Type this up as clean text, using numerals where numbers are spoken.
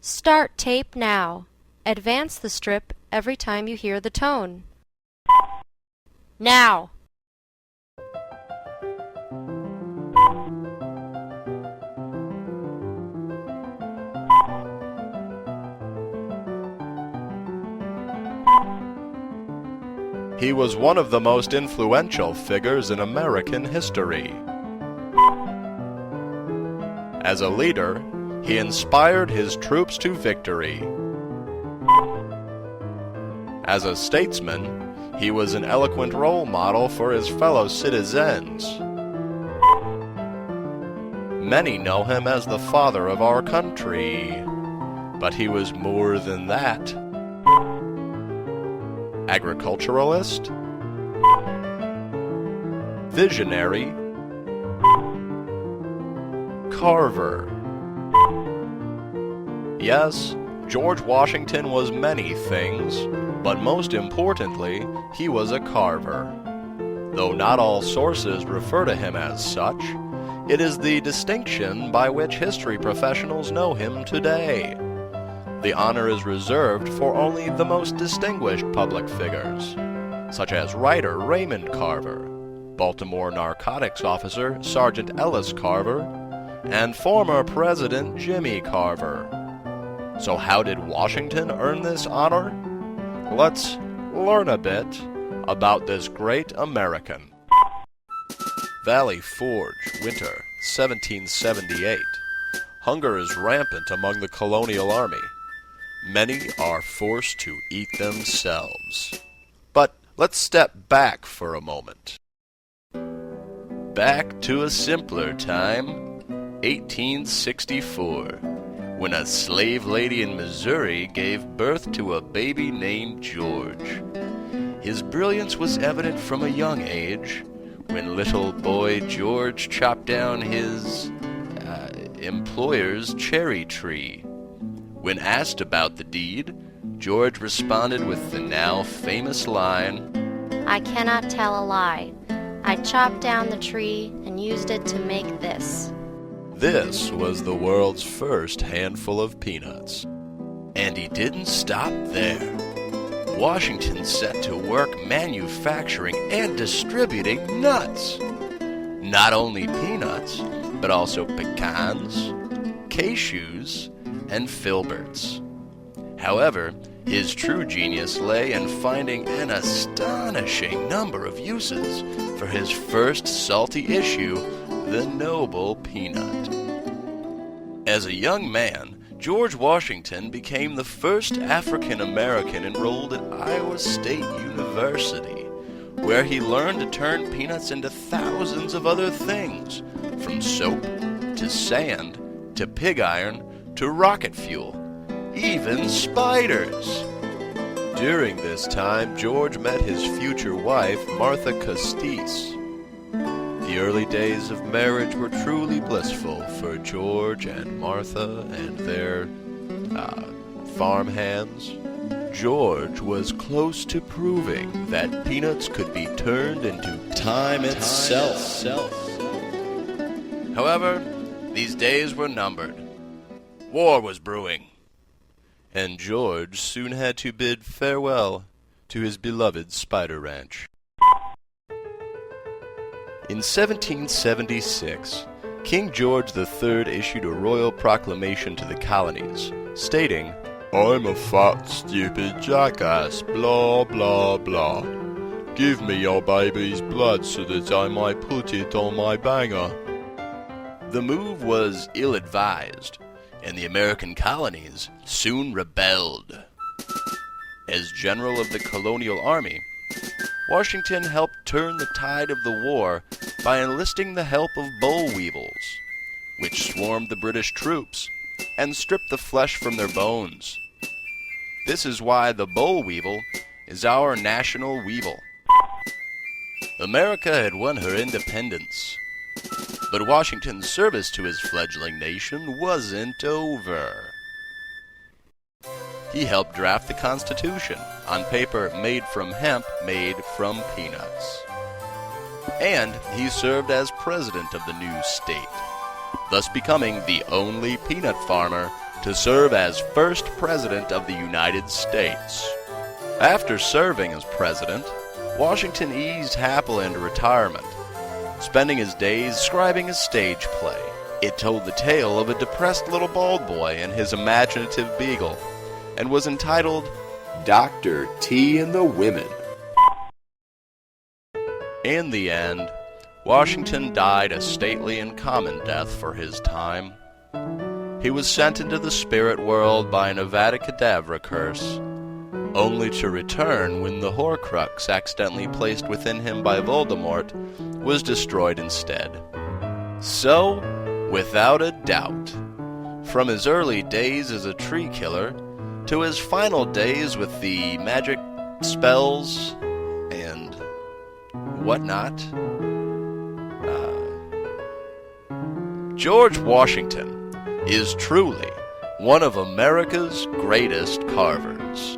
Start tape now. Advance the strip every time you hear the tone. Now! He was one of the most influential figures in American history. As a leader, he inspired his troops to victory. As a statesman, he was an eloquent role model for his fellow citizens. Many know him as the father of our country, but he was more than that. Agriculturalist, visionary, carver. Yes, George Washington was many things, but most importantly, he was a carver. Though not all sources refer to him as such, it is the distinction by which history professionals know him today. The honor is reserved for only the most distinguished public figures, such as writer Raymond Carver, Baltimore narcotics officer Sergeant Ellis Carver, and former President Jimmy Carver. So how did Washington earn this honor? Let's learn a bit about this great American. Valley Forge, winter, 1778. Hunger is rampant among the colonial army. Many are forced to eat themselves. But let's step back for a moment. Back to a simpler time, 1864, when a slave lady in Missouri gave birth to a baby named George. His brilliance was evident from a young age, when little boy George chopped down his employer's cherry tree. When asked about the deed, George responded with the now famous line, I cannot tell a lie. I chopped down the tree and used it to make this. This was the world's first handful of peanuts. And he didn't stop there. Washington set to work manufacturing and distributing nuts. Not only peanuts, but also pecans, cashews, and filberts. However, his true genius lay in finding an astonishing number of uses for his first salty issue, the noble peanut. As a young man, George Washington became the first African American enrolled at Iowa State University, where he learned to turn peanuts into thousands of other things, from soap to sand to pig iron to rocket fuel, even spiders. During this time, George met his future wife, Martha Custis. The early days of marriage were truly blissful for George and Martha and their farmhands. George was close to proving that peanuts could be turned into time itself. However, these days were numbered. War was brewing, and George soon had to bid farewell to his beloved spider ranch. In 1776, King George III issued a royal proclamation to the colonies, stating, I'm a fat, stupid jackass, blah, blah, blah. Give me your baby's blood so that I might put it on my banger. The move was ill-advised, and the American colonies soon rebelled. As general of the colonial army, Washington helped turn the tide of the war by enlisting the help of boll weevils, which swarmed the British troops and stripped the flesh from their bones. This is why the boll weevil is our national weevil. America had won her independence, but Washington's service to his fledgling nation wasn't over. He helped draft the Constitution on paper made from hemp made from peanuts. And he served as president of the new state, thus becoming the only peanut farmer to serve as first President of the United States. After serving as president, Washington eased happily into retirement, spending his days scribing a stage play. It told the tale of a depressed little bald boy and his imaginative beagle, and was entitled Dr. T and the Women. In the end, Washington died a stately and common death for his time. He was sent into the spirit world by an Avada Kedavra curse, only to return when the Horcrux accidentally placed within him by Voldemort was destroyed instead. So, without a doubt, from his early days as a tree killer to his final days with the magic spells and whatnot, George Washington is truly one of America's greatest carvers.